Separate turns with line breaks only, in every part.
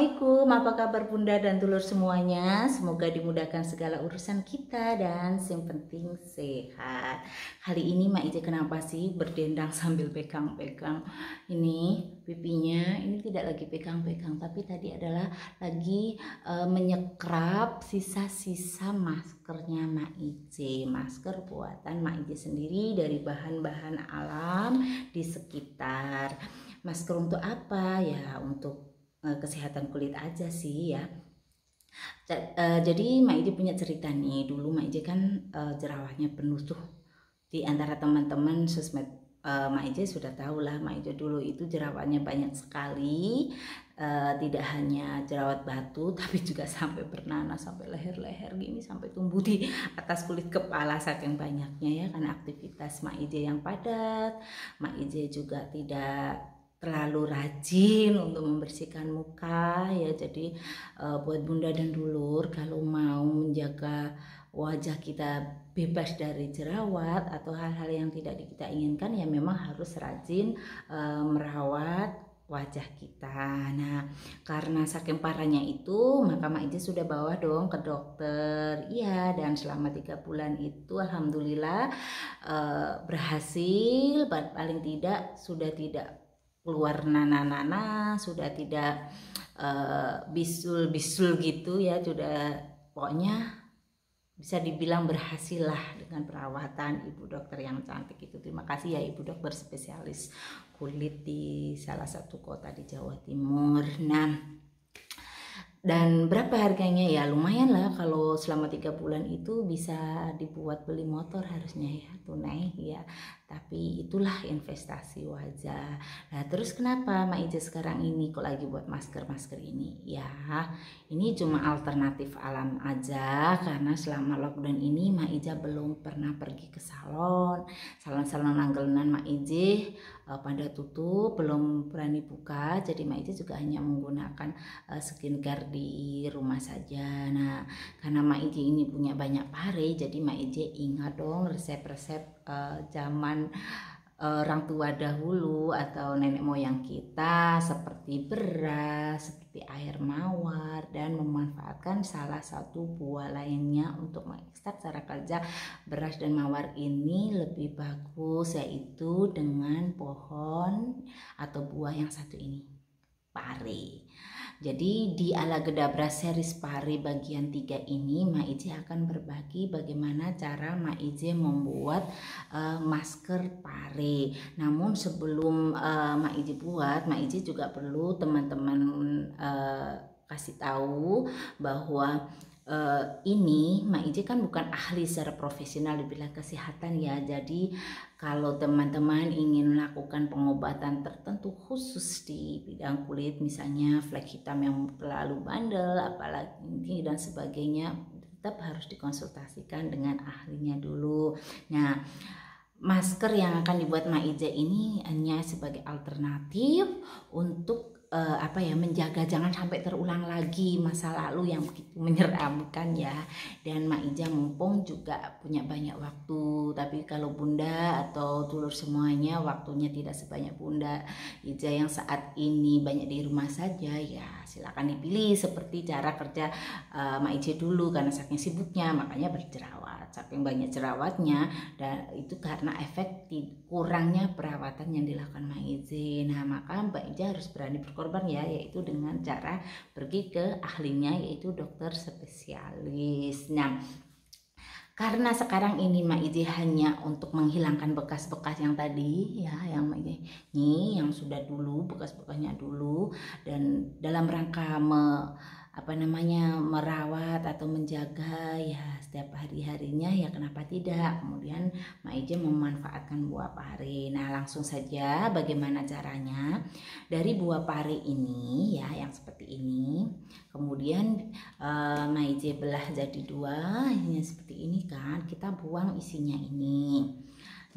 Assalamualaikum, apa kabar Bunda dan Dulur semuanya? Semoga dimudahkan segala urusan kita dan yang penting sehat. Kali ini Mak Ije kenapa sih berdendang sambil pegang-pegang ini pipinya? Ini tidak lagi pegang-pegang, tapi tadi adalah lagi menyekrap sisa-sisa maskernya Mak Ije. Masker buatan Mak Ije sendiri dari bahan-bahan alam di sekitar. Masker untuk apa ya? Untuk kesehatan kulit aja sih ya. Jadi Mak Ije punya cerita nih. Dulu Mak Ije kan jerawatnya penuh tuh. Di antara teman-teman sosmed Mak Ije sudah tahu lah, Mak Ije dulu itu jerawatnya banyak sekali. Tidak hanya jerawat batu tapi juga sampai bernanas, sampai leher-leher gini, sampai tumbuh di atas kulit kepala saking banyaknya ya, karena aktivitas Mak Ije yang padat. Mak Ije juga tidak terlalu rajin untuk membersihkan muka ya. Jadi buat Bunda dan Dulur, kalau mau menjaga wajah kita bebas dari jerawat atau hal-hal yang tidak kita inginkan, ya memang harus rajin merawat wajah kita. Nah, karena saking parahnya itu, maka Mak Ije sudah bawa dong ke dokter. Iya, dan selama 3 bulan itu alhamdulillah berhasil. Paling tidak sudah tidak keluar nana-nana, sudah tidak bisul-bisul gitu ya, sudah pokoknya bisa dibilang berhasil lah dengan perawatan ibu dokter yang cantik itu. Terima kasih ya ibu dokter spesialis kulit di salah satu kota di Jawa Timur. Nah, dan berapa harganya ya? Lumayan lah, kalau selama 3 bulan itu bisa dibuat beli motor harusnya ya, tunai ya. Tapi itulah investasi wajah. Nah, terus kenapa Mak Ije sekarang ini kok lagi buat masker-masker ini? Ya, ini cuma alternatif alam aja, karena selama lockdown ini Mak Ije belum pernah pergi ke salon. Salon-salon langganan Mak Ije pada tutup, belum berani buka. Jadi Mak Ije juga hanya menggunakan skincare di rumah saja. Nah, karena Mak Ije ini punya banyak pare, jadi Mak Ije ingat dong resep-resep zaman orang tua dahulu atau nenek moyang kita, seperti beras, seperti air mawar, dan memanfaatkan salah satu buah lainnya untuk mengekstrak. Cara kerja beras dan mawar ini lebih bagus, yaitu dengan pohon atau buah yang satu ini, pare. Jadi di Ala Gedabra series pare bagian 3 ini Mak Ije akan berbagi bagaimana cara Mak Ije membuat masker pare. Namun sebelum Mak Ije buat, Mak Ije juga perlu teman-teman kasih tahu bahwa ini Mak Ije kan bukan ahli secara profesional di bidang kesehatan ya. Jadi kalau teman-teman ingin melakukan pengobatan tertentu khusus di bidang kulit, misalnya flek hitam yang terlalu bandel, apalagi dan sebagainya, tetap harus dikonsultasikan dengan ahlinya dulu. Nah, masker yang akan dibuat Mak Ije ini hanya sebagai alternatif untuk menjaga jangan sampai terulang lagi masa lalu yang begitu menyeramkan ya. Dan Mak Ije mumpung juga punya banyak waktu, tapi kalau Bunda atau Dulur semuanya waktunya tidak sebanyak Bunda Ije yang saat ini banyak di rumah saja, ya silakan dipilih seperti cara kerja Mak Ije dulu. Karena saking sibuknya makanya berjerawat, saking banyak jerawatnya, dan itu karena efek kurangnya perawatan yang dilakukan Mak Ije. Nah, maka Mbak Ije harus berani berkorban ya, yaitu dengan cara pergi ke ahlinya, yaitu dokter spesialis. Nah, karena sekarang ini Mak Ije hanya untuk menghilangkan bekas-bekas yang tadi ya, yang Mak Ije ini yang sudah dulu, bekas-bekasnya dulu, dan dalam rangka merawat atau menjaga ya setiap hari-harinya, ya kenapa tidak. Kemudian Mak Ije memanfaatkan buah pare. Nah, langsung saja bagaimana caranya. Dari buah pare ini ya, yang seperti ini, kemudian Mak Ije belah jadi 2, ini seperti ini kan, kita buang isinya ini.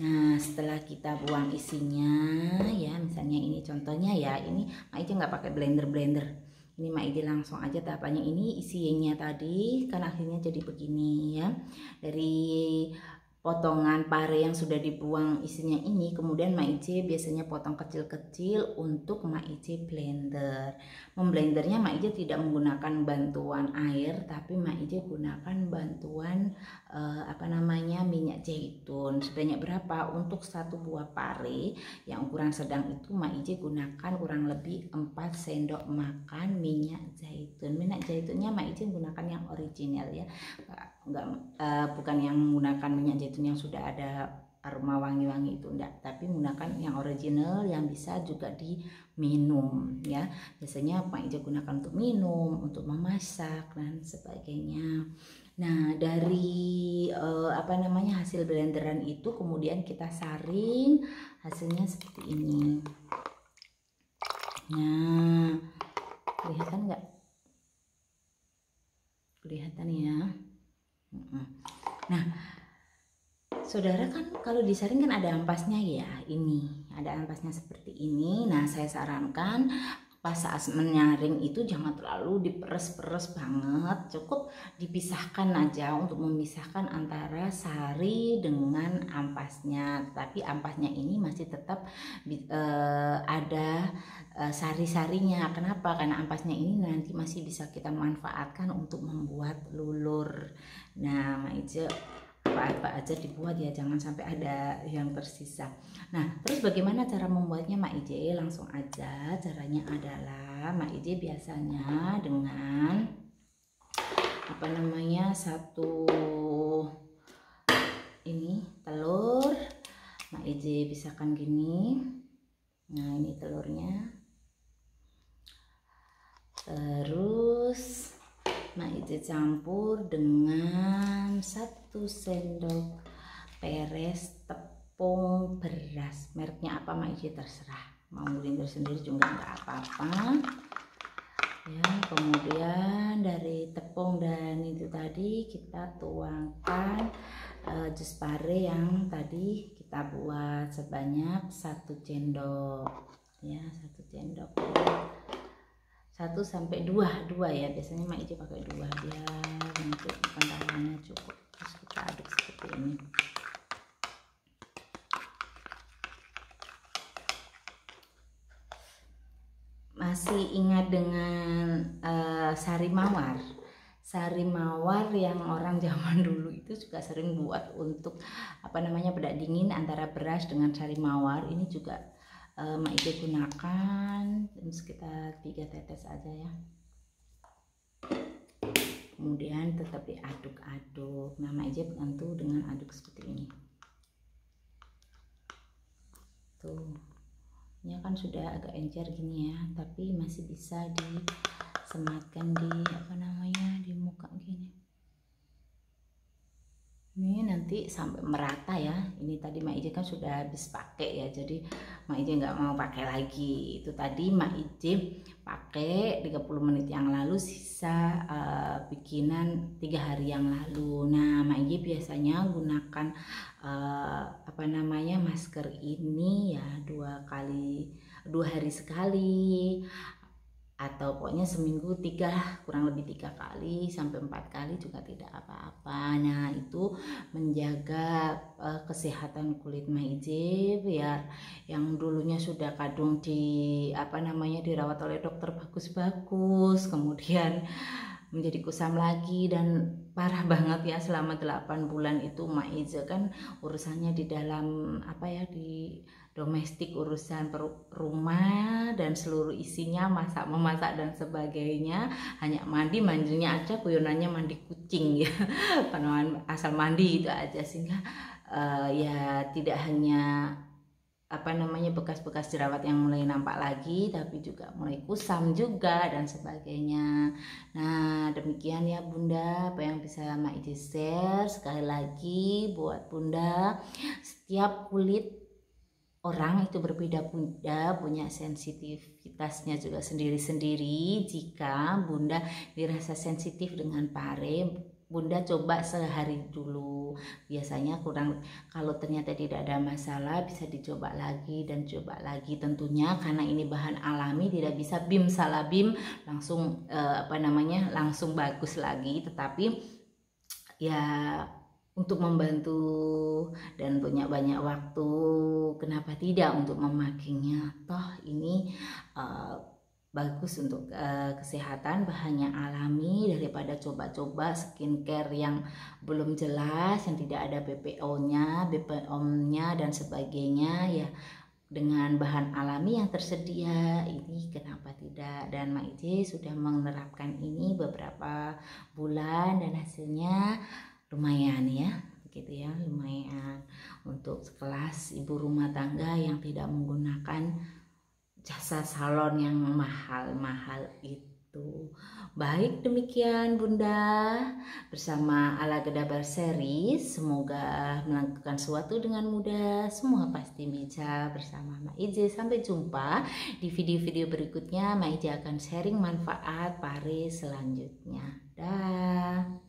Nah, setelah kita buang isinya ya, misalnya ini contohnya ya, ini Mak Ije nggak pakai blender. Ini Mak Ije langsung aja tahapannya. Ini isinya tadi kan akhirnya jadi begini ya. Dari potongan pare yang sudah dibuang isinya ini, kemudian Maije biasanya potong kecil-kecil untuk Maije blender. Memblendernya Maije tidak menggunakan bantuan air, tapi Maije gunakan bantuan minyak zaitun. Sebanyak berapa? Untuk satu buah pare yang ukuran sedang itu Maije gunakan kurang lebih 4 sendok makan minyak zaitun. Minyak zaitunnya Maije gunakan yang original ya, bukan yang menggunakan minyak zaitun yang sudah ada aroma wangi-wangi itu, enggak, tapi menggunakan yang original yang bisa juga diminum ya. Biasanya Maije gunakan untuk minum, untuk memasak dan sebagainya. Nah, dari hasil blenderan itu kemudian kita saring, hasilnya seperti ini. Nah, kelihatan nggak? Kelihatan ya. Nah, saudara kan kalau disaring kan ada ampasnya ya, ini ada ampasnya seperti ini. Nah, saya sarankan pas saat menyaring itu jangan terlalu diperes-peres banget, cukup dipisahkan aja untuk memisahkan antara sari dengan ampasnya. Tapi ampasnya ini masih tetap ada sari-sarinya. Kenapa? Karena ampasnya ini nanti masih bisa kita manfaatkan untuk membuat lulur. Nah, Maije apa aja dibuat ya, jangan sampai ada yang tersisa. Nah, terus bagaimana cara membuatnya Maije? Langsung aja. Caranya adalah Maije biasanya dengan satu ini telur Maije pisahkan gini. Nah, ini telurnya. Terus Maije campur dengan 1 sendok peres tepung beras. Mereknya apa Maije terserah, mau blender sendiri juga nggak apa-apa ya. Kemudian dari tepung dan itu tadi kita tuangkan jus pare yang tadi kita buat sebanyak 1 sendok ya, 1 sendok. 1 sampai 2 ya, biasanya Maije pakai 2 biar nanti kentalannya cukup. Terus kita aduk seperti ini. Masih ingat dengan sari mawar? Sari mawar yang orang zaman dulu itu juga sering buat untuk bedak dingin antara beras dengan sari mawar. Ini juga Maije gunakan sekitar 3 tetes aja ya. Kemudian tetap diaduk-aduk. Nah, Maije bantu dengan aduk seperti ini. Tuh, ini kan sudah agak encer gini ya, tapi masih bisa disematkan di di muka gini. Ini nanti sampai merata ya. Ini tadi Maije kan sudah habis pakai ya, jadi Maije nggak mau pakai lagi. Itu tadi Maije pakai 30 menit yang lalu, sisa bikinan 3 hari yang lalu. Nah, Maije biasanya gunakan masker ini ya 2 hari sekali, atau pokoknya seminggu kurang lebih 3 kali sampai 4 kali juga tidak apa-apa. Nah, itu menjaga kesehatan kulit Maije biar yang dulunya sudah kadung dirawat oleh dokter bagus-bagus, kemudian menjadi kusam lagi dan parah banget ya selama 8 bulan itu. Maije kan urusannya di dalam di domestik, urusan rumah dan seluruh isinya memasak dan sebagainya. Hanya mandinya aja guyonannya mandi kucing ya. Asal mandi itu aja, sehingga ya tidak hanya bekas-bekas jerawat yang mulai nampak lagi, tapi juga mulai kusam juga dan sebagainya. Nah, demikian ya Bunda apa yang bisa Maije share. Sekali lagi buat Bunda, setiap kulit orang itu berbeda-beda, punya sensitivitasnya juga sendiri-sendiri. Jika Bunda dirasa sensitif dengan pare, Bunda coba sehari dulu. Biasanya kalau ternyata tidak ada masalah, bisa dicoba lagi dan coba lagi. Tentunya karena ini bahan alami, tidak bisa bim salah bim langsung langsung bagus lagi. Tetapi ya untuk membantu dan punya banyak waktu, kenapa tidak untuk memakainya? Toh ini bagus untuk kesehatan, bahannya alami, daripada coba-coba skincare yang belum jelas, yang tidak ada BPO-nya, BPOM-nya dan sebagainya ya. Dengan bahan alami yang tersedia ini kenapa tidak, dan Maije sudah menerapkan ini beberapa bulan dan hasilnya lumayan ya, gitu ya, lumayan untuk sekelas ibu rumah tangga yang tidak menggunakan jasa salon yang mahal-mahal itu. Baik, demikian Bunda bersama Ala Gedabar Series. Semoga melakukan sesuatu dengan mudah, semua pasti bisa bersama Maije. Sampai jumpa di video-video berikutnya. Maije akan sharing manfaat pare selanjutnya. Dah.